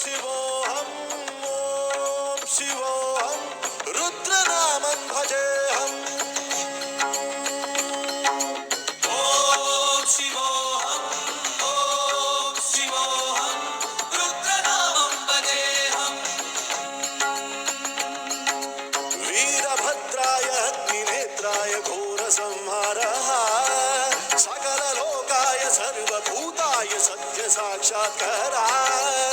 शिवोऽहम् ॐ शिवोऽहम् रुद्रनामं भजेऽहम् ॐ शिवोऽहम् ॐ शिवोऽहम् रुद्रनामं भजेऽहम् वीरभद्राय अग्निनेत्राय घोरसंहारः सकललोकाय सर्वभूताय सत्य साक्षात्काराय